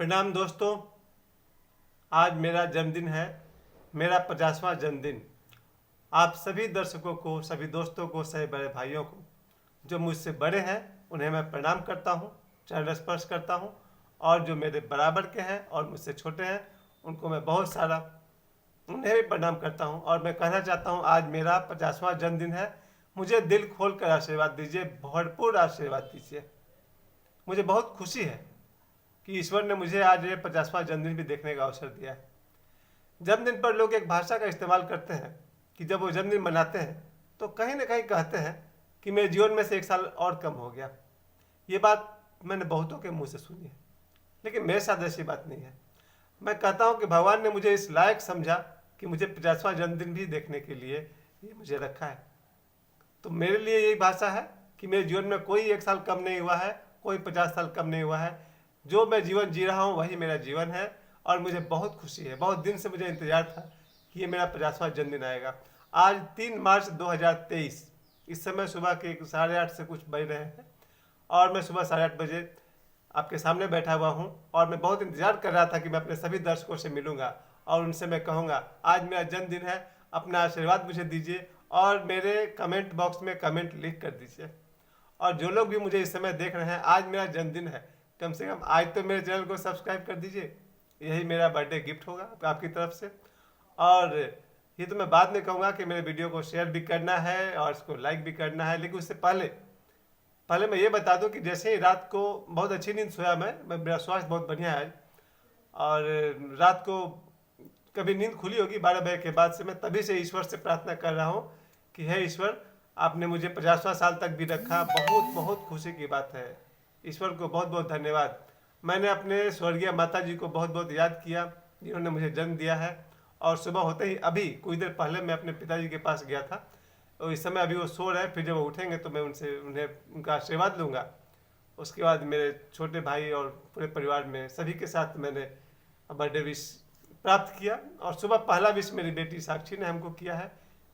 प्रणाम दोस्तों। आज मेरा जन्मदिन है, मेरा 50वां जन्मदिन। आप सभी दर्शकों को, सभी दोस्तों को, सभी बड़े भाइयों को जो मुझसे बड़े हैं उन्हें मैं प्रणाम करता हूं, चरण स्पर्श करता हूं। और जो मेरे बराबर के हैं और मुझसे छोटे हैं उनको मैं बहुत सारा उन्हें भी प्रणाम करता हूं। और मैं कहना चाहता हूं आज मेरा 50वां जन्मदिन है। मुझे दिल खोल कर आशीर्वाद दीजिए, भरपूर आशीर्वाद दीजिए। मुझे बहुत खुशी है कि ईश्वर ने मुझे आज ये 50वां जन्मदिन भी देखने का अवसर दिया है। जन्मदिन पर लोग एक भाषा का इस्तेमाल करते हैं कि जब वो जन्मदिन मनाते हैं तो कहीं ना कहीं कहते हैं कि मेरे जीवन में से एक साल और कम हो गया। ये बात मैंने बहुतों के मुंह से सुनी है, लेकिन मेरे साथ ऐसी बात नहीं है। मैं कहता हूँ कि भगवान ने मुझे इस लायक समझा कि मुझे 50वां जन्मदिन भी देखने के लिए ये मुझे रखा है। तो मेरे लिए यही भाषा है कि मेरे जीवन में कोई एक साल कम नहीं हुआ है, कोई 50 साल कम नहीं हुआ है। जो मैं जीवन जी रहा हूँ वही मेरा जीवन है और मुझे बहुत खुशी है। बहुत दिन से मुझे इंतजार था कि ये मेरा 50वां जन्मदिन आएगा। आज 3 मार्च 2023, इस समय सुबह के 8:30 से कुछ बज रहे हैं और मैं सुबह 8:30 बजे आपके सामने बैठा हुआ हूँ। और मैं बहुत इंतजार कर रहा था कि मैं अपने सभी दर्शकों से मिलूंगा और उनसे मैं कहूँगा आज मेरा जन्मदिन है, अपना आशीर्वाद मुझे दीजिए और मेरे कमेंट बॉक्स में कमेंट लिख कर दीजिए। और जो लोग भी मुझे इस समय देख रहे हैं, आज मेरा जन्मदिन है, कम से कम आज तो मेरे चैनल को सब्सक्राइब कर दीजिए। यही मेरा बर्थडे गिफ्ट होगा आपकी तरफ से। और ये तो मैं बाद में कहूँगा कि मेरे वीडियो को शेयर भी करना है और इसको लाइक भी करना है, लेकिन उससे पहले पहले मैं ये बता दूं कि जैसे ही रात को बहुत अच्छी नींद सोया मैं मेरा स्वास्थ्य बहुत बढ़िया है आज। और रात को कभी नींद खुली होगी 12 बजे के बाद से, मैं तभी से ईश्वर से प्रार्थना कर रहा हूँ कि हे ईश्वर, आपने मुझे 50वां साल तक भी रखा। बहुत बहुत खुशी की बात है। ईश्वर को बहुत बहुत धन्यवाद। मैंने अपने स्वर्गीय माता जी को बहुत बहुत याद किया जिन्होंने मुझे जन्म दिया है। और सुबह होते ही अभी कुछ देर पहले मैं अपने पिताजी के पास गया था। तो इस समय अभी वो सो रहे हैं, फिर जब वो उठेंगे तो मैं उन्हें उनका आशीर्वाद लूँगा। उसके बाद मेरे छोटे भाई और पूरे परिवार में सभी के साथ मैंने बर्थडे विश प्राप्त किया। और सुबह पहला विश मेरी बेटी साक्षी ने हमको किया है,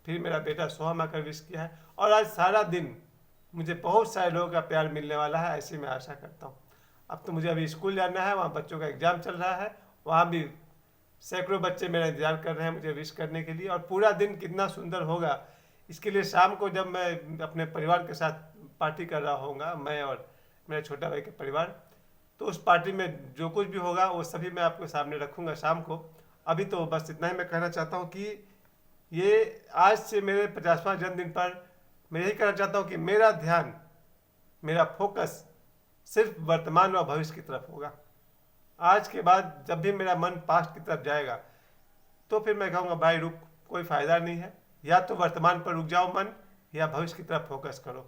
फिर मेरा बेटा सोहम आकर विश किया है। और आज सारा दिन मुझे बहुत सारे लोगों का प्यार मिलने वाला है, ऐसी मैं आशा करता हूँ। अब तो मुझे अभी स्कूल जाना है, वहाँ बच्चों का एग्जाम चल रहा है, वहाँ भी सैकड़ों बच्चे मेरा इंतजार कर रहे हैं मुझे विश करने के लिए। और पूरा दिन कितना सुंदर होगा इसके लिए शाम को जब मैं अपने परिवार के साथ पार्टी कर रहा होऊंगा, मैं और मेरे छोटा भाई के परिवार, तो उस पार्टी में जो कुछ भी होगा वो सभी मैं आपके सामने रखूंगा शाम को। अभी तो बस इतना ही मैं कहना चाहता हूँ कि ये आज से मेरे 50वां जन्मदिन पर मैं यही कहना चाहता हूँ कि मेरा ध्यान, मेरा फोकस सिर्फ वर्तमान और भविष्य की तरफ होगा। आज के बाद जब भी मेरा मन पास्ट की तरफ जाएगा तो फिर मैं कहूँगा भाई रुक, कोई फ़ायदा नहीं है। या तो वर्तमान पर रुक जाओ मन, या भविष्य की तरफ फोकस करो,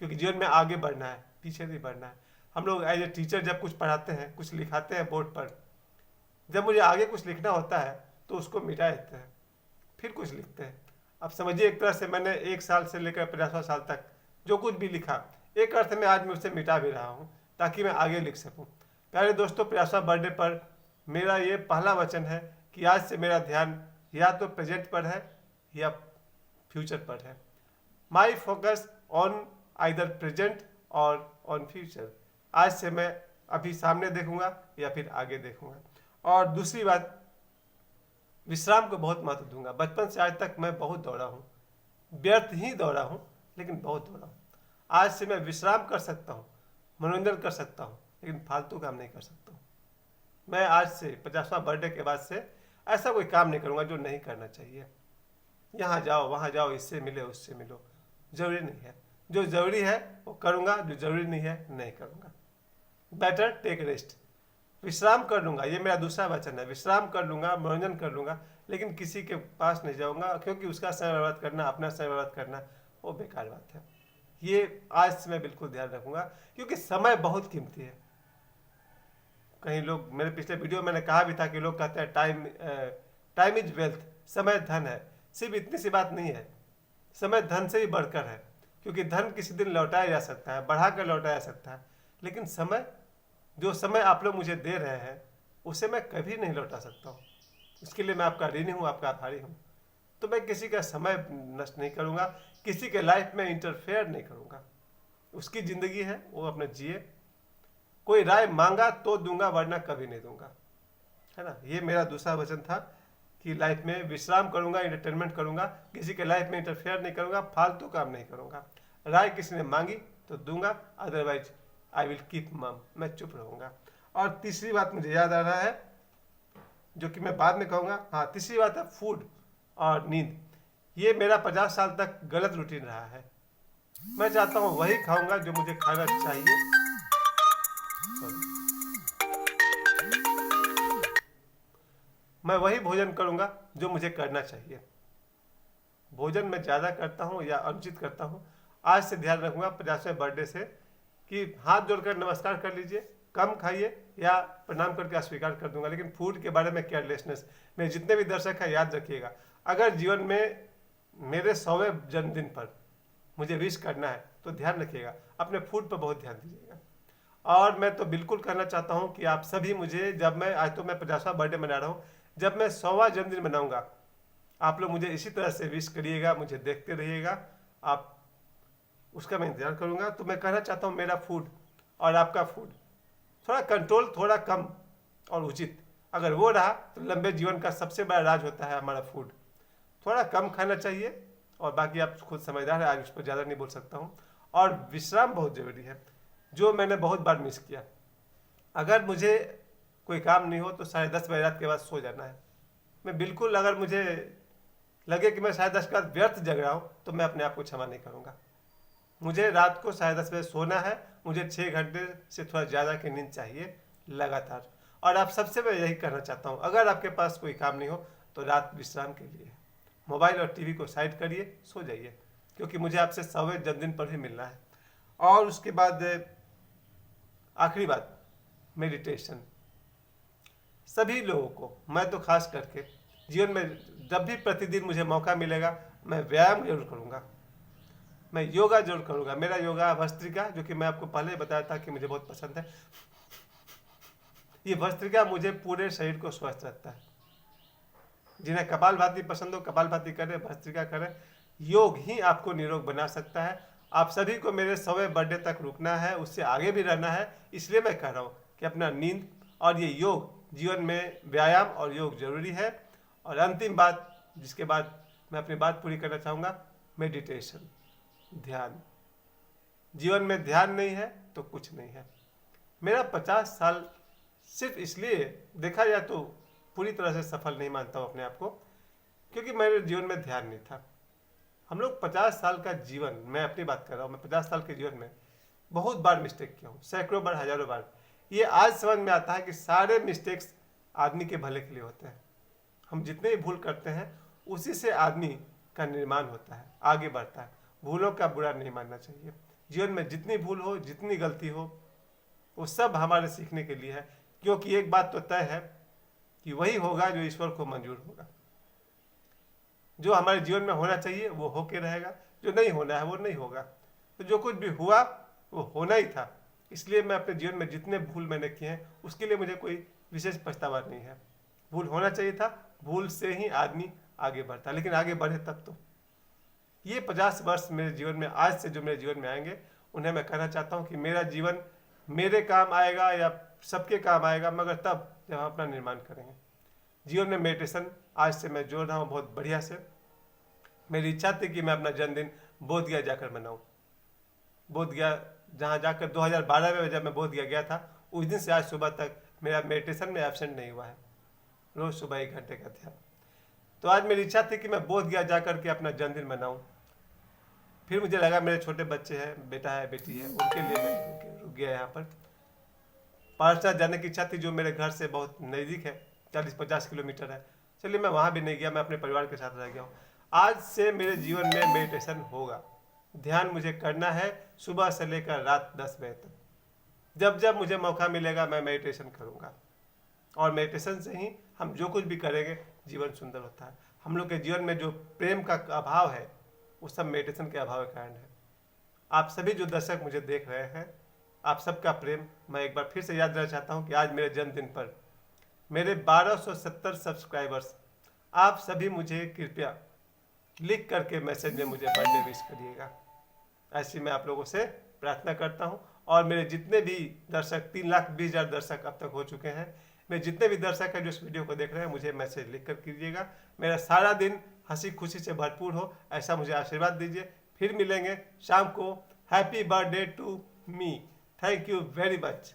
क्योंकि जीवन में आगे बढ़ना है, पीछे नहीं बढ़ना है। हम लोग एज ए टीचर जब कुछ पढ़ाते हैं, कुछ लिखाते हैं बोर्ड पर, जब मुझे आगे कुछ लिखना होता है तो उसको मिटा देते हैं, फिर कुछ लिखते हैं। अब समझिए एक तरह से मैंने 1 साल से लेकर 50वां साल तक जो कुछ भी लिखा, एक अर्थ में आज मैं उसे मिटा भी रहा हूँ ताकि मैं आगे लिख सकूँ। प्यारे दोस्तों, 50वां बर्थडे पर मेरा ये पहला वचन है कि आज से मेरा ध्यान या तो प्रेजेंट पर है या फ्यूचर पर है। My focus on either present और ऑन फ्यूचर। आज से मैं अभी सामने देखूंगा या फिर आगे देखूंगा। और दूसरी बात, विश्राम को बहुत महत्व दूंगा। बचपन से आज तक मैं बहुत दौड़ा हूँ, व्यर्थ ही दौड़ा हूँ, लेकिन बहुत दौड़ा हूँ। आज से मैं विश्राम कर सकता हूँ, मनोरंजन कर सकता हूँ, लेकिन फालतू काम नहीं कर सकता हूँ। मैं आज से 50वां बर्थडे के बाद से ऐसा कोई काम नहीं करूँगा जो नहीं करना चाहिए। यहाँ जाओ, वहाँ जाओ, इससे मिले, उससे मिलो, जरूरी नहीं है। जो जरूरी है वो करूँगा, जो जरूरी नहीं है नहीं करूँगा। बेटर टेक रेस्ट, विश्राम कर लूँगा। ये मेरा दूसरा वचन है, विश्राम कर लूँगा, मनोरंजन कर लूँगा, लेकिन किसी के पास नहीं जाऊँगा, क्योंकि उसका समय बर्बाद करना, अपना समय बर्बाद करना वो बेकार बात है। ये आज से मैं बिल्कुल ध्यान रखूँगा, क्योंकि समय बहुत कीमती है। कहीं लोग, मेरे पिछले वीडियो में मैंने कहा भी था कि लोग कहते हैं टाइम इज वेल्थ, समय धन है। सिर्फ इतनी सी बात नहीं है, समय धन से ही बढ़कर है, क्योंकि धन किसी दिन लौटाया जा सकता है, बढ़ा कर लौटाया जा सकता है, लेकिन समय, जो समय आप लोग मुझे दे रहे हैं उसे मैं कभी नहीं लौटा सकता हूँ। इसके लिए मैं आपका ऋणी हूँ, आपका आभारी हूँ। तो मैं किसी का समय नष्ट नहीं करूँगा, किसी के लाइफ में इंटरफेयर नहीं करूँगा। उसकी ज़िंदगी है, वो अपना जिए, कोई राय मांगा तो दूंगा, वरना कभी नहीं दूंगा, है ना। ये मेरा दूसरा वचन था कि लाइफ में विश्राम करूंगा, एंटरटेनमेंट करूंगा, किसी के लाइफ में इंटरफेयर नहीं करूंगा, फालतू काम नहीं करूंगा। राय किसी ने मांगी तो दूंगा, अदरवाइज आई विल कीप मम, मैं चुप रहूंगा। और तीसरी बात मुझे याद आ रहा है, जो कि मैं बाद में कहूंगा। हाँ, तीसरी बात है फूड और नींद। ये मेरा 50 साल तक गलत रूटीन रहा है। मैं चाहता हूँ वही खाऊंगा जो मुझे खाना चाहिए। मैं वही भोजन करूंगा जो मुझे करना चाहिए। भोजन मैं ज़्यादा करता हूँ या अनुचित करता हूँ, आज से ध्यान रखूंगा 50वें बर्थडे से कि हाथ जोड़कर नमस्कार कर लीजिए, कम खाइए या प्रणाम करके अस्वीकार कर दूंगा। लेकिन फूड के बारे में केयरलेसनेस, मेरे जितने भी दर्शक हैं याद रखिएगा, अगर जीवन में मेरे 100वें जन्मदिन पर मुझे विश करना है तो ध्यान रखिएगा, अपने फूड पर बहुत ध्यान दीजिएगा। और मैं तो बिल्कुल कहना चाहता हूँ कि आप सभी मुझे, जब मैं आज तो मैं 50वां बर्थडे मना रहा हूँ, जब मैं 100वां जन्मदिन मनाऊंगा, आप लोग मुझे इसी तरह से विश करिएगा, मुझे देखते रहिएगा, आप उसका मैं इंतजार करूंगा। तो मैं कहना चाहता हूँ मेरा फूड और आपका फूड थोड़ा कंट्रोल, थोड़ा कम और उचित, अगर वो रहा तो लंबे जीवन का सबसे बड़ा राज होता है हमारा फूड। थोड़ा कम खाना चाहिए, और बाकी आप खुद समझदार है, आज उस पर ज़्यादा नहीं बोल सकता हूँ। और विश्राम बहुत ज़रूरी है, जो मैंने बहुत बार मिस किया। अगर मुझे कोई काम नहीं हो तो 10:30 बजे रात के बाद सो जाना है। मैं बिल्कुल, अगर मुझे लगे कि मैं 10:30 के बाद व्यर्थ जग रहा हूँ तो मैं अपने आप को क्षमा नहीं करूँगा। मुझे रात को 10:30 बजे सोना है, मुझे 6 घंटे से थोड़ा ज़्यादा की नींद चाहिए लगातार। और आप सबसे मैं यही कहना चाहता हूँ, अगर आपके पास कोई काम नहीं हो तो रात विश्राम के लिए मोबाइल और टीवी को साइड करिए, सो जाइए, क्योंकि मुझे आपसे 100वें जन्मदिन पर ही मिलना है। और उसके बाद आखिरी बात, मेडिटेशन। सभी लोगों को, मैं तो खास करके जीवन में जब भी प्रतिदिन मुझे मौका मिलेगा, मैं व्यायाम जरूर करूँगा, मैं योगा जरूर करूँगा। मेरा योगा भस्त्रिका, जो कि मैं आपको पहले ही बताया था कि मुझे बहुत पसंद है, ये भस्त्रिका मुझे पूरे शरीर को स्वस्थ रखता है। जिन्हें कपालभाति पसंद हो कपालभाति करें, भस्त्रिका करें। योग ही आपको निरोग बना सकता है। आप सभी को मेरे 100वें बर्थडे तक रुकना है, उससे आगे भी रहना है। इसलिए मैं कह रहा हूँ कि अपना नींद और ये योग, जीवन में व्यायाम और योग जरूरी है। और अंतिम बात, जिसके बाद मैं अपनी बात पूरी करना चाहूँगा, मेडिटेशन, ध्यान। जीवन में ध्यान नहीं है तो कुछ नहीं है। मेरा 50 साल सिर्फ इसलिए देखा जाए तो पूरी तरह से सफल नहीं मानता हूँ अपने आप को, क्योंकि मेरे जीवन में ध्यान नहीं था। हम लोग 50 साल का जीवन, मैं अपनी बात कर रहा हूँ, मैं 50 साल के जीवन में बहुत बार मिस्टेक किया हूँ, सैकड़ों बार, हजारों बार। ये आज समझ में आता है कि सारे मिस्टेक्स आदमी के भले के लिए होते हैं। हम जितने भी भूल करते हैं उसी से आदमी का निर्माण होता है, आगे बढ़ता है। भूलों का बुरा नहीं मानना चाहिए। जीवन में जितनी भूल हो, जितनी गलती हो, वो सब हमारे सीखने के लिए है। क्योंकि एक बात तो तय है कि वही होगा जो ईश्वर को मंजूर होगा। जो हमारे जीवन में होना चाहिए वो होके रहेगा, जो नहीं होना है वो नहीं होगा। तो जो कुछ भी हुआ वो होना ही था। इसलिए मैं अपने जीवन में जितने भूल मैंने किए हैं उसके लिए मुझे कोई विशेष पछतावा नहीं है। भूल होना चाहिए था, भूल से ही आदमी आगे बढ़ता, लेकिन आगे बढ़े तब तो। ये 50 वर्ष मेरे जीवन में, आज से जो मेरे जीवन में आएंगे, उन्हें मैं कहना चाहता हूँ कि मेरा जीवन मेरे काम आएगा या सबके काम आएगा, मगर तब जब हम अपना निर्माण करेंगे। जीवन में मेडिटेशन आज से मैं जोड़ रहा हूँ बहुत बढ़िया से। मेरी इच्छा थी कि मैं अपना जन्मदिन बोध गया जाकर मनाऊँ। बोध गया जहाँ जाकर 2012 में जब मैं बोध गया गया था, उस दिन से आज सुबह तक मेरा मेडिटेशन में एब्सेंट नहीं हुआ है। रोज सुबह 1 घंटे का ध्यान। तो आज मेरी इच्छा थी कि मैं बोध गया जाकर के अपना जन्मदिन मनाऊँ। फिर मुझे लगा मेरे छोटे बच्चे हैं, बेटा है, बेटी है, उनके लिए मैं रुक गया यहाँ पर। पाठशाला जाने की इच्छा थी जो मेरे घर से बहुत नज़दीक है, 40-50 किलोमीटर है। चलिए मैं वहाँ भी नहीं गया, मैं अपने परिवार के साथ रह गया हूँ। आज से मेरे जीवन में मेडिटेशन होगा। ध्यान मुझे करना है सुबह से लेकर रात 10 बजे तक। जब जब मुझे मौका मिलेगा मैं मेडिटेशन करूँगा। और मेडिटेशन से ही हम जो कुछ भी करेंगे जीवन सुंदर होता है। हम लोग के जीवन में जो प्रेम का अभाव है वो सब मेडिटेशन के अभाव के कारण है। आप सभी जो दर्शक मुझे देख रहे हैं, आप सबका प्रेम मैं एक बार फिर से याद दिलाना चाहता हूँ कि आज मेरे जन्मदिन पर मेरे 1270 सब्सक्राइबर्स, आप सभी मुझे कृपया लिख करके मैसेज में मुझे बर्थडे विश करिएगा। ऐसी मैं आप लोगों से प्रार्थना करता हूँ। और मेरे जितने भी दर्शक 3,20,000 दर्शक अब तक हो चुके हैं, मेरे जितने भी दर्शक हैं जो इस वीडियो को देख रहे हैं, मुझे मैसेज लिख कर कीजिएगा। मेरा सारा दिन हंसी खुशी से भरपूर हो, ऐसा मुझे आशीर्वाद दीजिए। फिर मिलेंगे शाम को। Happy birthday to me. Thank you very much.